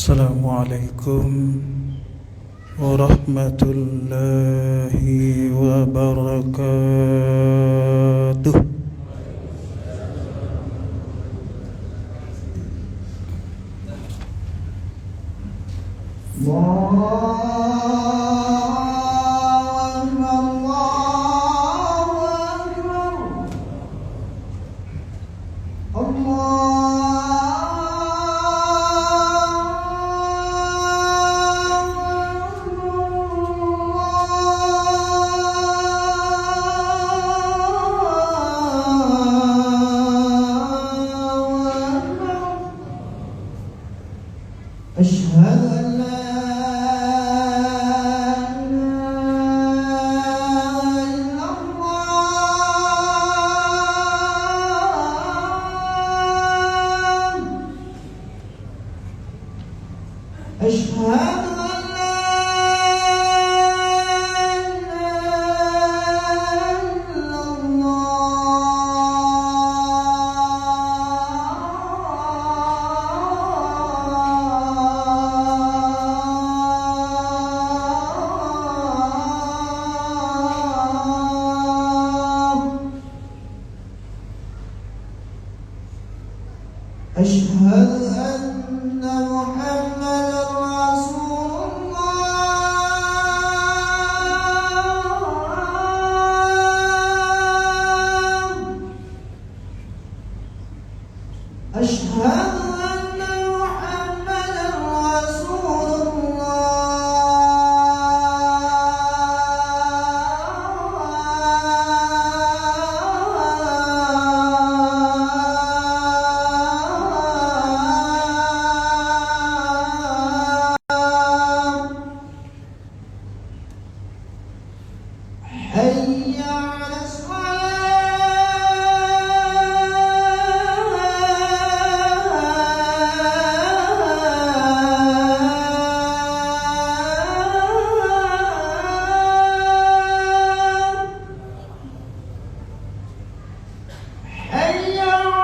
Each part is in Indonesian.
Assalamualaikum warahmatullahi wabarakatuh. أشهد أن لا أشهد أن لا إله إلا الله أشهد أن محمدا رسول الله أشهد أن محمدا رسول حي على الصلاة حي على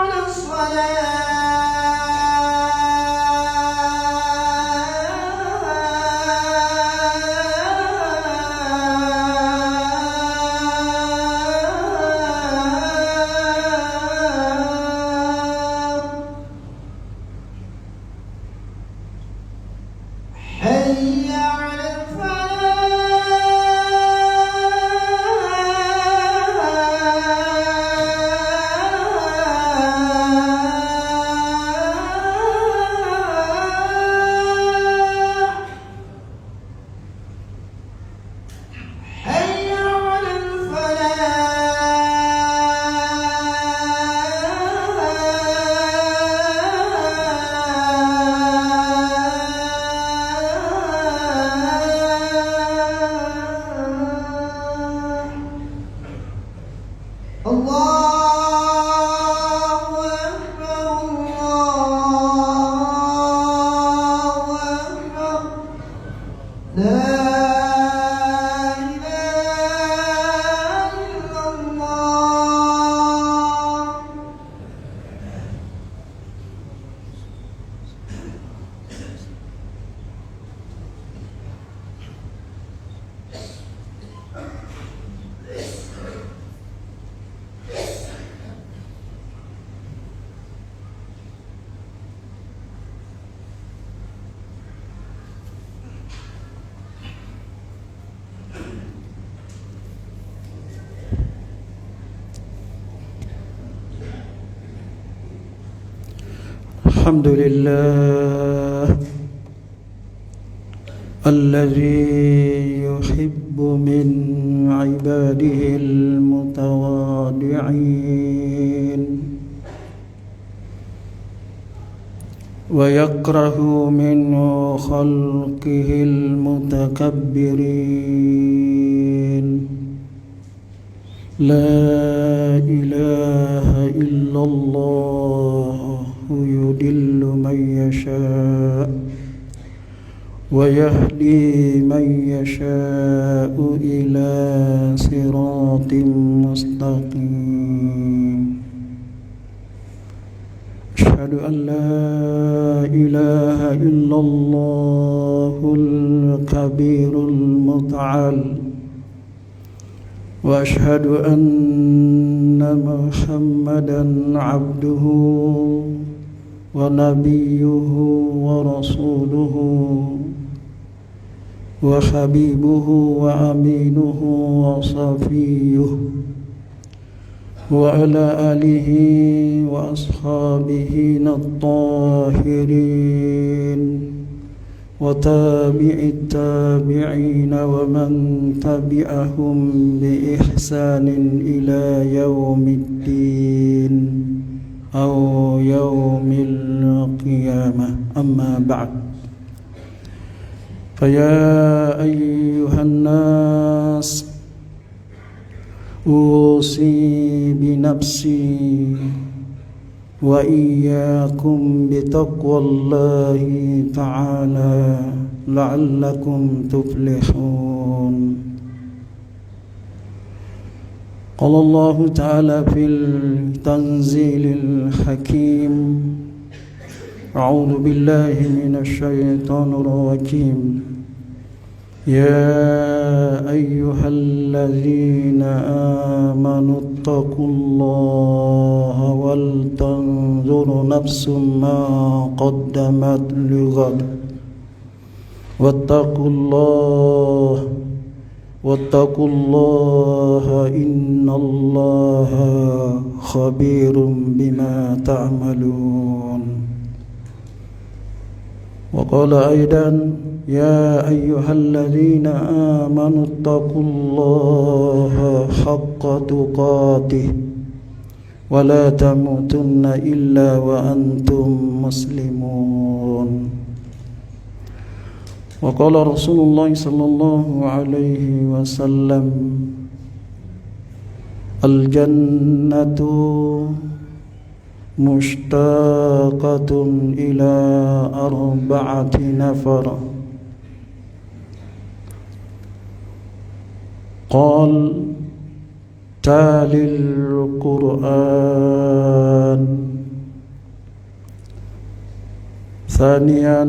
حي على الفلاح حي على الفلاح الله أكبر الله أكبر لا إله إلا الله Alhamdulillah alladzi yuhibbu min ibadihi al-mutawadi'in wa yakrahu min khalqihi al-mutakabbirin. La ilaha illallah yudillu man yasha' wa yahdi man yasha'u ila siratim mustaqim. وأشهد أن لا إله إلا الله الكبير المتعال وأشهد أن محمدا عبده ونبيه ورسوله وحبيبه وأمينه وصفيه وعلى آله وأصحابه الطاهرين وتابع التابعين ومن تبعهم بإحسان إلى يوم الدين أو يوم القيامة. أما بعد، فيا أيها الناس أوصي بنفسي وإياكم بتقوى الله تعالى لعلكم تفلحون. قال الله تعالى في التنزيل الحكيم: أعوذ بالله من الشيطان الرجيم. يا أيها الذين آمنوا اتقوا الله ولتنظر نفس ما قدمت لغد واتقوا الله إن الله خبير بما تعملون. وقال أيضا: يا أيها الذين آمنوا اتقوا الله حق تقاته ولا تموتن إلا وأنتم مسلمون. وقال رسول الله صلى الله عليه وسلم: الجنة مشتاقة إلى 4 نفر. قال: تالي القرآن، ثانيا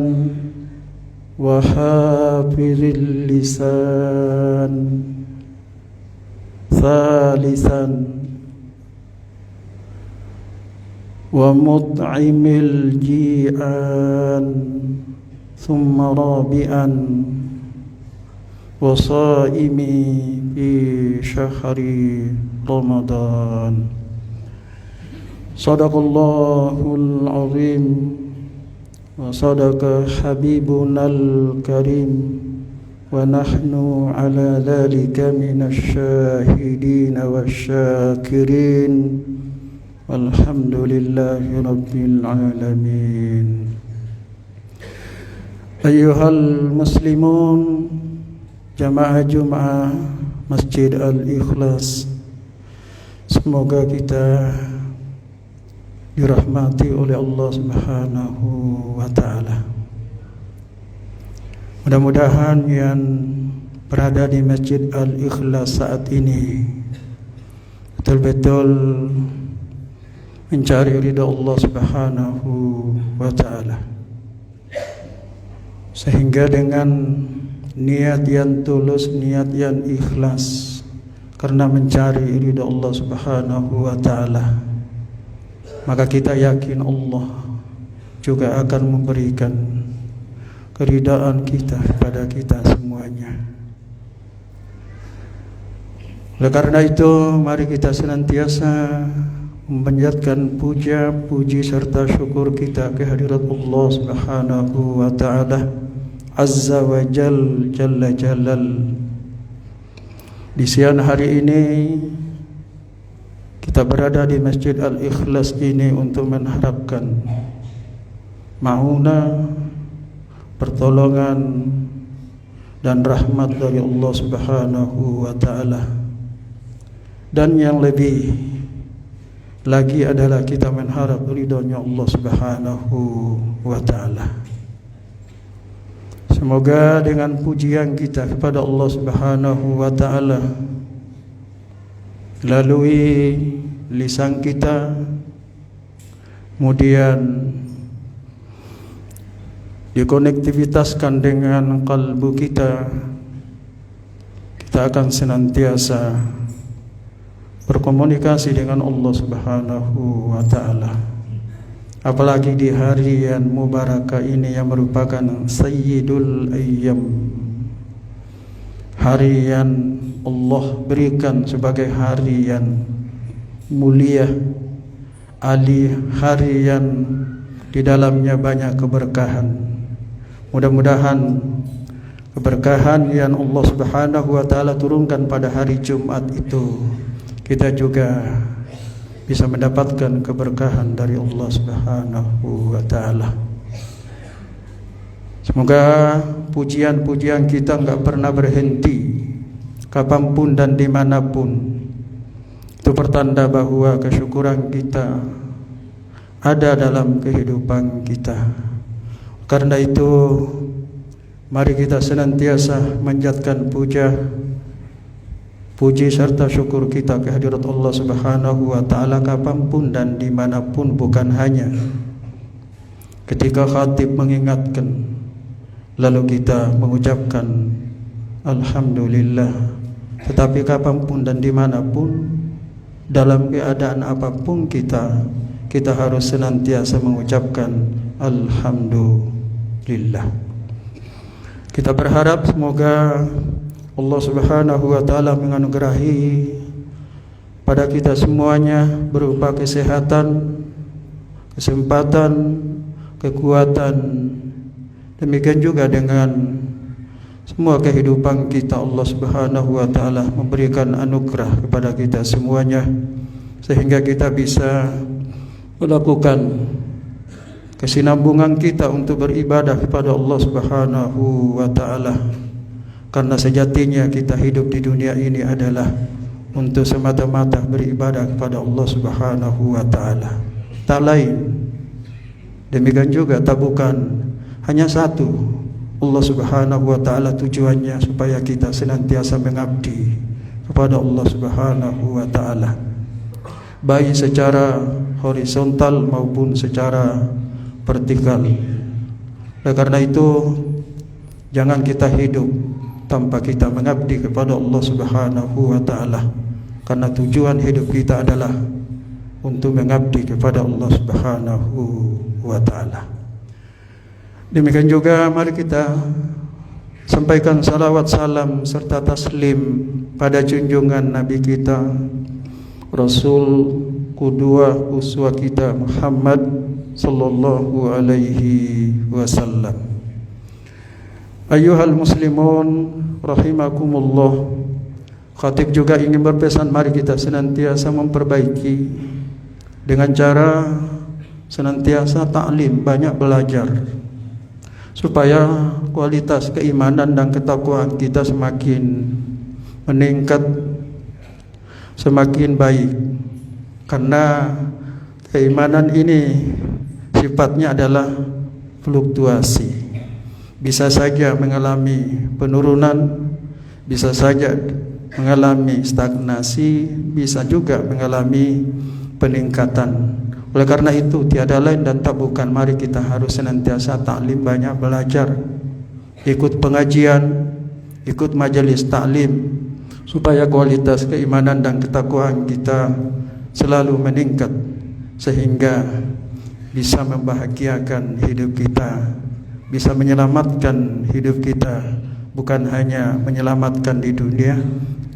وحافظ اللسان، ثالثا ومطعم الجيعان، ثم رابعا وصائم في شهر رمضان. صدق الله العظيم وصدق حبيبنا الكريم ونحن على ذلك من الشاهدين والشاكرين والحمد لله رب العالمين. أيها المسلمون jamaah Jumat Masjid Al-Ikhlas, semoga kita dirahmati oleh Allah Subhanahu wa ta'ala. Mudah-mudahan yang berada di Masjid Al-Ikhlas saat ini betul-betul mencari ridha Allah Subhanahu wa ta'ala, sehingga dengan niat yang tulus, niat yang ikhlas karena mencari ridha Allah Subhanahu wa ta'ala, maka kita yakin Allah juga akan memberikan keridaan kita kepada kita semuanya. Oleh karena itu, mari kita senantiasa memanjatkan puja, puji serta syukur kita kehadirat Allah Subhanahu wa ta'ala Azza wa Jalla Jalal. Di siang hari ini kita berada di Masjid Al-Ikhlas ini untuk mengharapkan ma'unah, pertolongan dan rahmat dari Allah Subhanahu wa ta'ala. Dan yang lebih lagi adalah kita mengharap ridhonya Allah Subhanahu wa ta'ala. Semoga dengan pujian kita kepada Allah Subhanahu wa ta'ala melalui lisan kita, kemudian dikonektivitaskan dengan kalbu kita, kita akan senantiasa berkomunikasi dengan Allah Subhanahu wa ta'ala. Apalagi di hari yang mubarakah ini yang merupakan Sayyidul Ayyam, hari yang Allah berikan sebagai hari yang mulia, hari yang di dalamnya banyak keberkahan. Mudah-mudahan keberkahan yang Allah Subhanahu wa ta'ala turunkan pada hari Jumat itu, kita juga bisa mendapatkan keberkahan dari Allah Subhanahu wa ta'ala. Semoga pujian-pujian kita enggak pernah berhenti, kapanpun dan dimanapun. Itu pertanda bahwa kesyukuran kita ada dalam kehidupan kita. Karena itu, mari kita senantiasa manjatkan puji serta syukur kita kehadirat Allah Subhanahu wa ta'ala kapanpun dan dimanapun, bukan hanya ketika khatib mengingatkan lalu kita mengucapkan Alhamdulillah, tetapi kapanpun dan dimanapun, dalam keadaan apapun kita harus senantiasa mengucapkan Alhamdulillah. Kita berharap semoga Allah Subhanahu wa ta'ala menganugerahi pada kita semuanya berupa kesehatan, kesempatan, kekuatan. Demikian juga dengan semua kehidupan kita, Allah Subhanahu wa ta'ala memberikan anugerah kepada kita semuanya, sehingga kita bisa melakukan kesinambungan kita untuk beribadah kepada Allah Subhanahu wa ta'ala. Karena sejatinya kita hidup di dunia ini adalah untuk semata-mata beribadah kepada Allah Subhanahu wa ta'ala, tak lain. Demikian juga tak bukan hanya satu, Allah Subhanahu wa ta'ala tujuannya supaya kita senantiasa mengabdi kepada Allah Subhanahu wa ta'ala, baik secara horizontal maupun secara vertikal. Oleh karena itu, jangan kita hidup tanpa kita mengabdi kepada Allah Subhanahu wa ta'ala, karena tujuan hidup kita adalah untuk mengabdi kepada Allah Subhanahu wa ta'ala. Demikian juga mari kita sampaikan salawat, salam serta taslim pada junjungan Nabi kita, Rasul Qudwah uswah kita Muhammad sallallahu alaihi wasallam. Ayyuhal muslimun rahimakumullah. Khatib juga ingin berpesan, mari kita senantiasa memperbaiki dengan cara senantiasa taklim, banyak belajar, supaya kualitas keimanan dan ketakwaan kita semakin meningkat, semakin baik. Karena keimanan ini sifatnya adalah fluktuasi, bisa saja mengalami penurunan, bisa saja mengalami stagnasi, bisa juga mengalami peningkatan. Oleh karena itu, tiada lain dan tak bukan, mari kita harus senantiasa taklim, banyak belajar, ikut pengajian, ikut majelis taklim, supaya kualitas keimanan dan ketakwaan kita selalu meningkat, sehingga bisa membahagiakan hidup kita, bisa menyelamatkan hidup kita, bukan hanya menyelamatkan di dunia,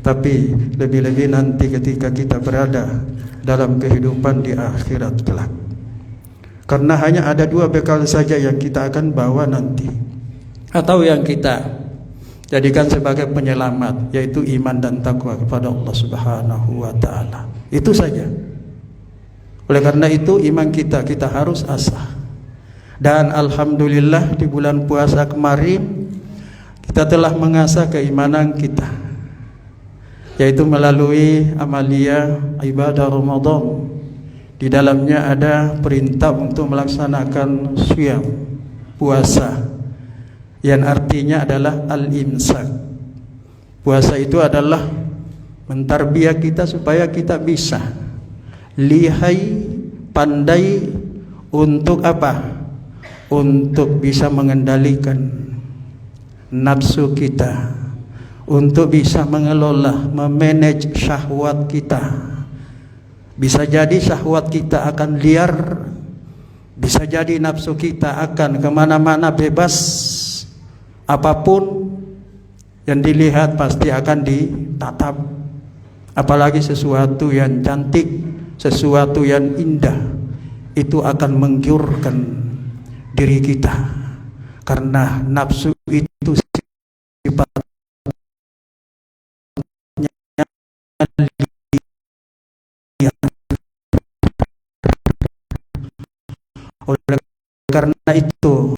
tapi lebih-lebih nanti ketika kita berada dalam kehidupan di akhirat kelak. Karena hanya ada dua bekal saja yang kita akan bawa nanti, atau yang kita jadikan sebagai penyelamat, yaitu iman dan takwa kepada Allah Subhanahu wa ta'ala. Itu saja. Oleh karena itu, iman kita harus asah. Dan alhamdulillah di bulan puasa kemarin kita telah mengasah keimanan kita, yaitu melalui amalia ibadah Ramadan. Di dalamnya ada perintah untuk melaksanakan syam, puasa, yang artinya adalah al-imsak. Puasa itu adalah mentarbiah kita supaya kita bisa lihai, pandai Untuk apa? Untuk bisa mengendalikan nafsu kita, untuk bisa mengelola, memanage syahwat kita. Bisa jadi syahwat kita akan liar, bisa jadi nafsu kita akan kemana-mana bebas. Apapun yang dilihat pasti akan ditatap. Apalagi sesuatu yang cantik, sesuatu yang indah, itu akan menggiurkan diri kita. Karena nafsu itu sifatnya liar. Oleh karena itu,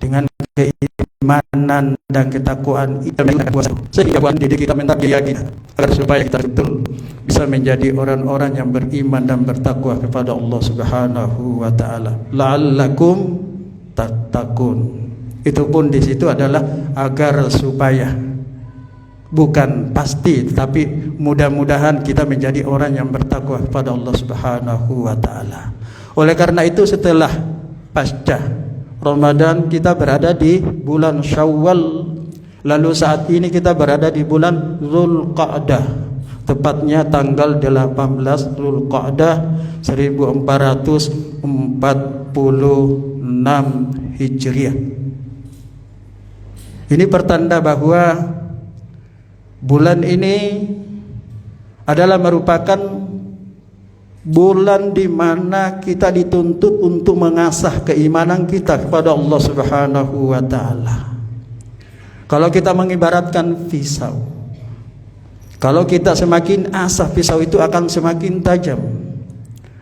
dengan keimanan dan ketakwaan itu sehingga buat diri kita mental kita agar supaya kita betul bisa menjadi orang-orang yang beriman dan bertakwa kepada Allah Subhanahu wa taala. La'allakum tattaqun. Itu pun di situ adalah agar supaya, bukan pasti, tapi mudah-mudahan kita menjadi orang yang bertakwa kepada Allah Subhanahu wa taala. Oleh karena itu, setelah pasca Ramadan kita berada di bulan Syawal, lalu saat ini kita berada di bulan Zulqa'dah, tepatnya tanggal 18 Zulqa'dah 1446 Hijriah. Ini pertanda bahwa bulan ini adalah merupakan bulan di mana kita dituntut untuk mengasah keimanan kita kepada Allah Subhanahu wa taala. Kalau kita mengibaratkan pisau, kalau kita semakin asah, pisau itu akan semakin tajam.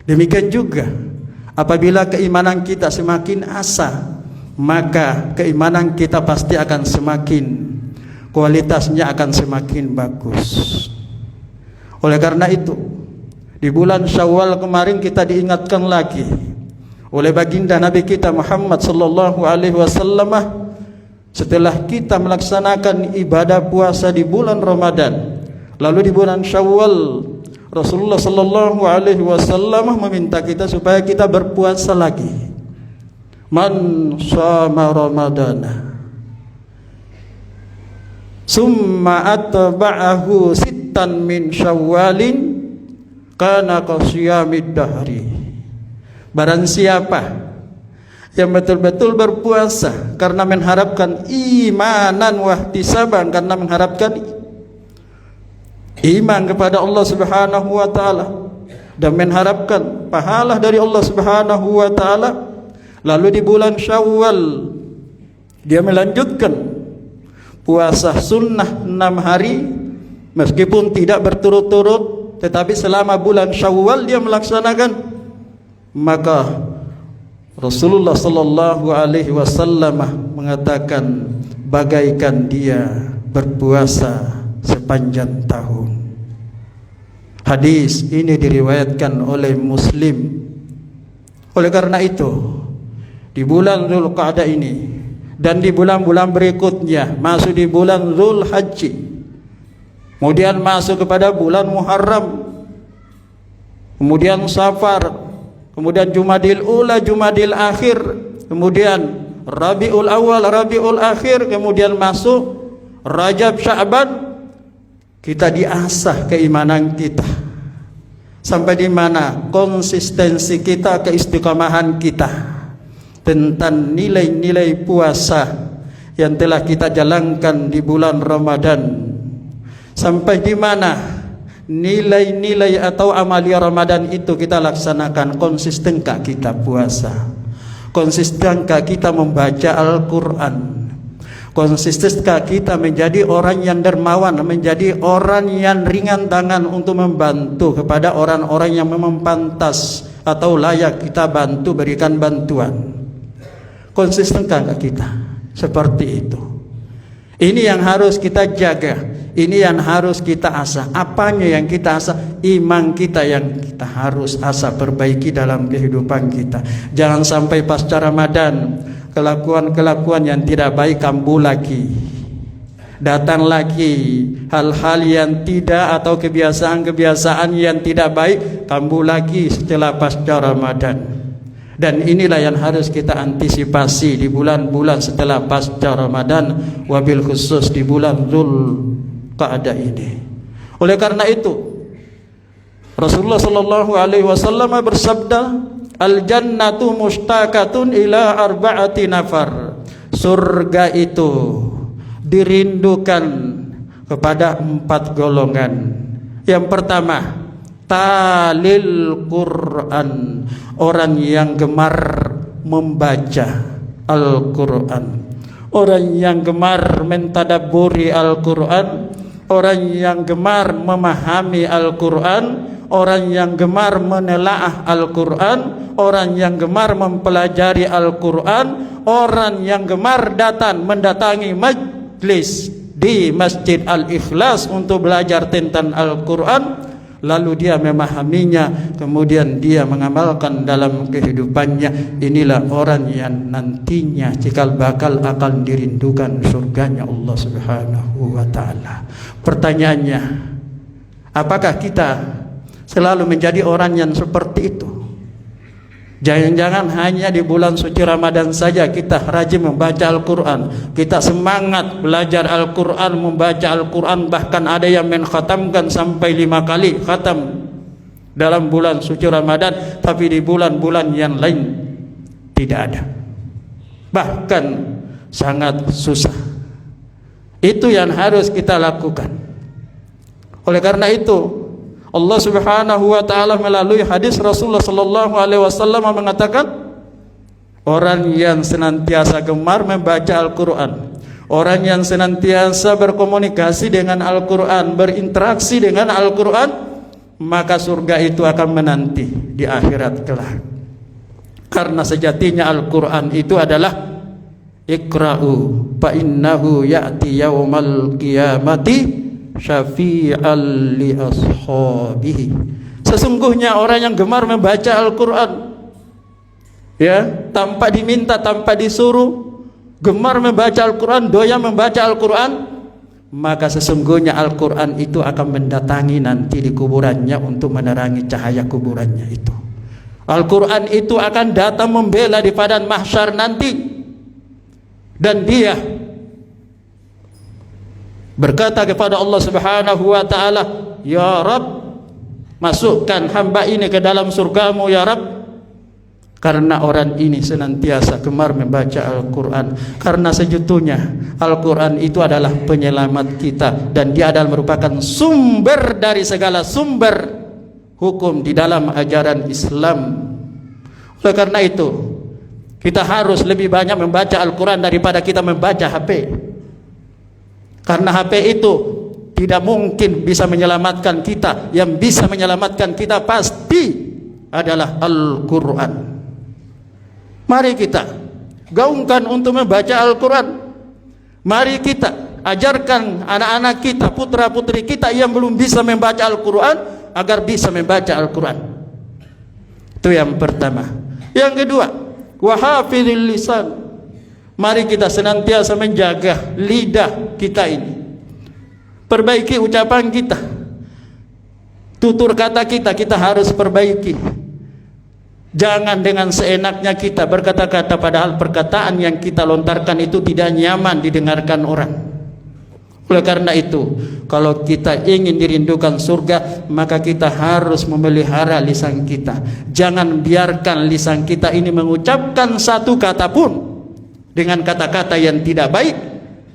Demikian juga apabila keimanan kita semakin asah, maka keimanan kita pasti akan semakin, kualitasnya akan semakin bagus. Oleh karena itu, di bulan Syawal kemarin kita diingatkan lagi oleh baginda Nabi kita Muhammad sallallahu alaihi wasallam, setelah kita melaksanakan ibadah puasa di bulan Ramadan, lalu di bulan Syawal Rasulullah sallallahu alaihi wasallam meminta kita supaya kita berpuasa lagi. Man shama Ramadana summa atba'ahu sittan min Syawalin kana qasiyamid dahri. Barang siapa yang betul-betul berpuasa karena mengharapkan imanan wahtisaban, karena mengharapkan iman kepada Allah Subhanahu wa taala dan mengharapkan pahala dari Allah Subhanahu wa taala, lalu di bulan Syawal dia melanjutkan puasa sunnah 6 hari meskipun tidak berturut-turut, tetapi selama bulan Syawal dia melaksanakan, maka Rasulullah sallallahu alaihi wasallam mengatakan bagaikan dia berpuasa sepanjang tahun. Hadis ini diriwayatkan oleh Muslim. Oleh karena itu, di bulan Zulqa'dah ini dan di bulan-bulan berikutnya, masuk di bulan Zulhajji, kemudian masuk kepada bulan Muharram, kemudian Safar, kemudian Jumadil Ula, Jumadil Akhir, kemudian Rabiul Awal, Rabiul Akhir, kemudian masuk Rajab, Sya'ban. Kita diasah keimanan kita sampai di mana konsistensi kita, keistiqomahan kita tentang nilai-nilai puasa yang telah kita jalankan di bulan Ramadan, sampai di mana nilai-nilai atau amalia Ramadan itu kita laksanakan. Konsistenkah kita puasa? Konsistenkah kita membaca Al-Quran? Konsistenkah kita menjadi orang yang dermawan, menjadi orang yang ringan tangan untuk membantu kepada orang-orang yang memang pantas atau layak kita bantu, berikan bantuan? Konsistenkah kita seperti itu? Ini yang harus kita jaga, ini yang harus kita asah. Apanya yang kita asah? Iman kita yang kita harus asah, perbaiki dalam kehidupan kita. Jangan sampai pasca Ramadan kelakuan-kelakuan yang tidak baik kambuh lagi. Datang lagi hal-hal yang tidak atau kebiasaan-kebiasaan yang tidak baik, kambuh lagi setelah pasca Ramadan. Dan inilah yang harus kita antisipasi di bulan-bulan setelah pasca Ramadan, wabil khusus di bulan Dzulqa'dah ini. Oleh karena itu Rasulullah sallallahu alaihi wasallam bersabda, al-jannatu mustaqatun ila arba'ati nafar. Surga itu dirindukan kepada 4 golongan. Yang pertama, talil Quran, orang yang gemar membaca Al-Quran, orang yang gemar mentadabburi Al-Quran, orang yang gemar memahami Al-Quran, orang yang gemar menelaah Al-Quran, orang yang gemar mempelajari Al-Quran, orang yang gemar mendatangi majlis di Masjid Al-Ikhlas untuk belajar tentang Al-Quran, lalu dia memahaminya, kemudian dia mengamalkan dalam kehidupannya. Inilah orang yang nantinya cikal bakal akan dirindukan surganya Allah Subhanahu wa ta'ala. Pertanyaannya, apakah kita selalu menjadi orang yang seperti itu? Jangan-jangan hanya di bulan suci Ramadan saja kita rajin membaca Al-Quran, kita semangat belajar Al-Quran, membaca Al-Quran, bahkan ada yang mengkhatamkan sampai 5 kali khatam dalam bulan suci Ramadan, tapi di bulan-bulan yang lain tidak ada, bahkan sangat susah. Itu yang harus kita lakukan. Oleh karena itu Allah Subhanahu wa ta'ala melalui hadis Rasulullah sallallahu alaihi wasallam mengatakan, orang yang senantiasa gemar membaca Al-Quran, orang yang senantiasa berkomunikasi dengan Al-Quran, berinteraksi dengan Al-Quran, maka surga itu akan menanti di akhirat kelak. Karena sejatinya Al-Quran itu adalah iqra'u fa innahu ya'ti yaumal qiyamati syafi'al li ashabihi. Sesungguhnya orang yang gemar membaca Al-Quran, ya, tanpa diminta, tanpa disuruh, gemar membaca Al-Quran, doyan membaca Al-Quran, maka sesungguhnya Al-Quran itu akan mendatangi nanti di kuburannya untuk menerangi cahaya kuburannya itu. Al-Quran itu akan datang membela di padang mahsyar nanti, dan dia berkata kepada Allah Subhanahu wa ta'ala, ya Rabb, masukkan hamba ini ke dalam surgamu ya Rabb, karena orang ini senantiasa gemar membaca Al-Quran. Karena sejujurnya Al-Quran itu adalah penyelamat kita, dan dia adalah merupakan sumber dari segala sumber hukum di dalam ajaran Islam. Oleh karena itu kita harus lebih banyak membaca Al-Quran daripada kita membaca HP. Karena HP itu tidak mungkin bisa menyelamatkan kita. Yang bisa menyelamatkan kita pasti adalah Al-Quran. Mari kita gaungkan untuk membaca Al-Quran. Mari kita ajarkan anak-anak kita, putra-putri kita yang belum bisa membaca Al-Quran, agar bisa membaca Al-Quran. Itu yang pertama. Yang kedua, wahafidhil lisan. Mari kita senantiasa menjaga lidah kita ini. Perbaiki ucapan kita, tutur kata kita, kita harus perbaiki. Jangan dengan seenaknya kita berkata-kata, padahal perkataan yang kita lontarkan itu tidak nyaman didengarkan orang. Oleh karena itu, kalau kita ingin dirindukan surga, maka kita harus memelihara lisan kita. Jangan biarkan lisan kita ini mengucapkan satu kata pun dengan kata-kata yang tidak baik,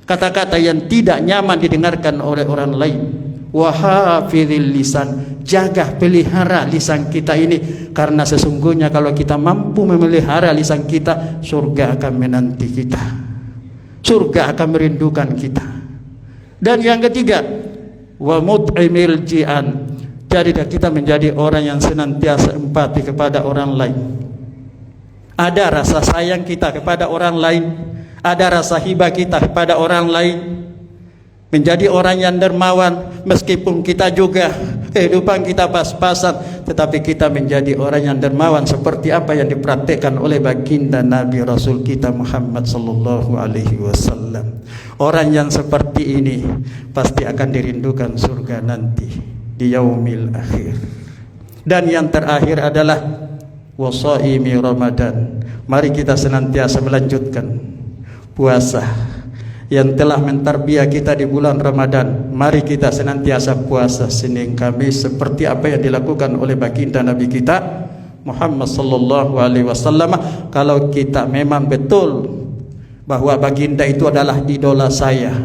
kata-kata yang tidak nyaman didengarkan oleh orang lain. Wahafidhil lisan, jaga, pelihara lisan kita ini, karena sesungguhnya kalau kita mampu memelihara lisan kita, surga akan menanti kita, surga akan merindukan kita. Dan yang ketiga, wa mut'imil ji'an, jadilah kita menjadi orang yang senantiasa empati kepada orang lain. Ada rasa sayang kita kepada orang lain, ada rasa hibah kita kepada orang lain. Menjadi orang yang dermawan, meskipun kita juga kehidupan kita pas-pasan, tetapi kita menjadi orang yang dermawan seperti apa yang dipraktikkan oleh baginda Nabi Rasul kita Muhammad sallallahu alaihi wasallam. Orang yang seperti ini pasti akan dirindukan surga nanti di yaumil akhir. Dan yang terakhir adalah wasaimi Ramadan. Mari kita senantiasa melanjutkan puasa yang telah mentarbiah kita di bulan Ramadan. Mari kita senantiasa puasa Senin Kamis seperti apa yang dilakukan oleh baginda Nabi kita Muhammad sallallahu alaihi wasallam. Kalau kita memang betul bahwa baginda itu adalah idola saya,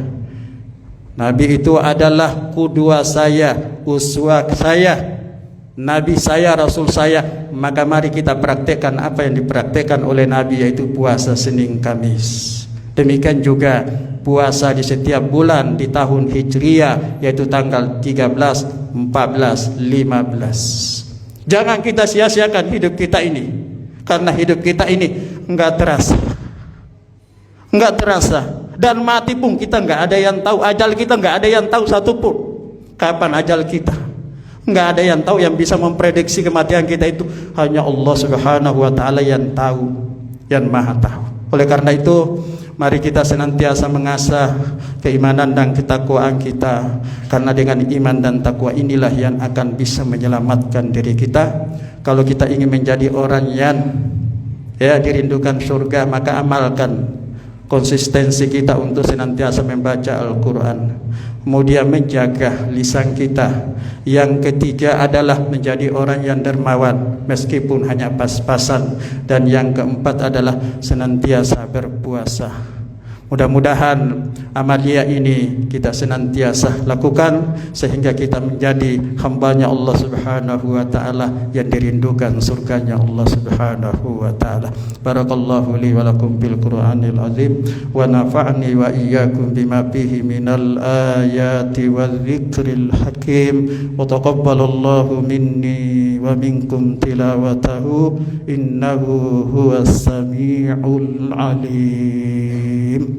Nabi itu adalah kudua saya, uswah saya, Nabi saya, Rasul saya, maka mari kita praktekkan apa yang dipraktekkan oleh Nabi, yaitu puasa Senin Kamis. Demikian juga puasa di setiap bulan di tahun Hijriah, yaitu tanggal 13, 14, 15. Jangan kita sia-siakan hidup kita ini, karena hidup kita ini enggak terasa. Dan mati pun kita enggak ada yang tahu. Ajal kita enggak ada yang tahu satupun kapan ajal kita. Enggak ada yang tahu, yang bisa memprediksi kematian kita itu hanya Allah Subhanahu wa taala yang tahu, yang Maha tahu. Oleh karena itu, mari kita senantiasa mengasah keimanan dan ketakwaan kita, karena dengan iman dan takwa inilah yang akan bisa menyelamatkan diri kita. Kalau kita ingin menjadi orang yang dirindukan surga, maka amalkan konsistensi kita untuk senantiasa membaca Al-Quran, kemudian menjaga lisan kita. Yang ketiga adalah menjadi orang yang dermawan meskipun hanya pas-pasan. Dan yang keempat adalah senantiasa berpuasa. Mudah-mudahan amalia ini kita senantiasa lakukan sehingga kita menjadi hambanya Allah Subhanahu wa ta'ala yang dirindukan surganya Allah Subhanahu wa ta'ala. Barakallahu li wa lakum bil Qur'anil azim wa nafa'ni wa iyyakum bima fihi minal ayati wa dzikril hakim wa taqabbalallahu minni wa minkum tilawatahu innahu huwas sami'ul alim.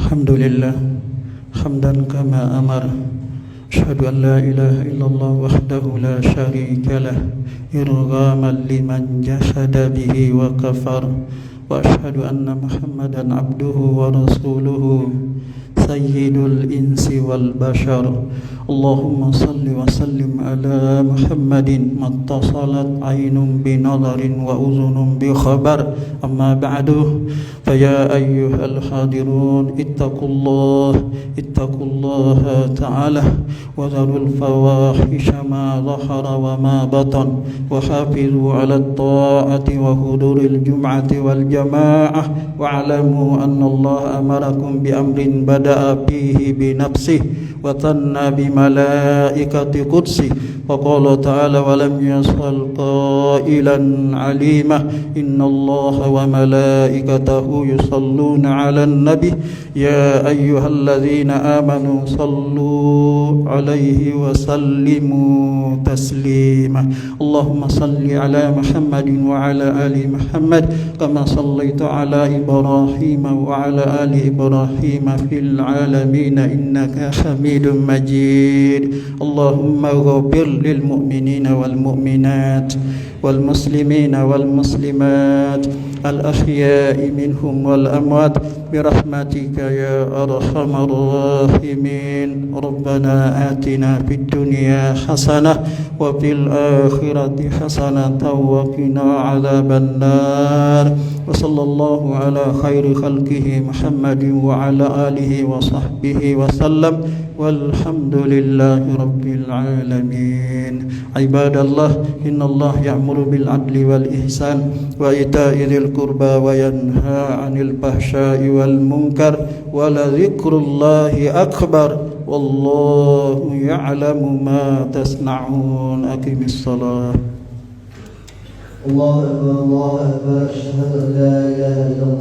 Alhamdulillah hamdan kama amar, asyhadu an la ilaha illallah wahdahu la syarika lah, irghaman liman jahada bihi wa kafar, wa asyhadu anna Muhammadan abduhu wa rasuluhu sayyidul insi wal bashar. Allahumma salli wa sallim ala Muhammadin mattasalat aynun bi nadarin wa uzunun bi khabar. Amma ba'du, faya ayyuhal hadirun ittaqullaha ta'ala wa dharul fawahisha ma dhahara wa ma batan wa hafizu ala ta'ati wa huduril jum'ati wal jama'ah wa alamu anna Allah amarakum bi amrin bada'a fihi bi nafsihi wa tanna bi malaikati qudsi wa qala ta'ala wa lam yasal qailan alima inna Allah wa malaikatahu yusalluna 'alan nabi ya ayyuhalladzina amanu sallu 'alaihi wa sallimu taslima. Allahumma salli 'ala Muhammadin wa 'ala ali Muhammad kama sallaita 'ala Ibrahim wa 'ala ali Ibrahim fil 'alamin innaka Hamidum Majid. Allahumma ighfir lil mu'minina wal mu'minat wal muslimina wal muslimat al ahya'i minhum wal amwat birahmatika ya arhamar rahimin. Rabbana atina fid dunya hasanah wa fil akhirati hasanah wa qina adzaban nar. Wa sallallahu ala khairi khalqihi Muhammadin wa ala alihi wa sahbihi wa sallam. Walhamdulillahi rabbil alamin. Ibadallah, innallaha ya'muru bil adli wal ihsan wa ita'i dzil qurba wa yanha 'anil fahsya'i wal munkar wa la dzikrullahi akbar wallahu ya'lamu ma tasna'un. Aqimis shalah. الله أكبر الله أكبر أشهد أن لا إله إلا الله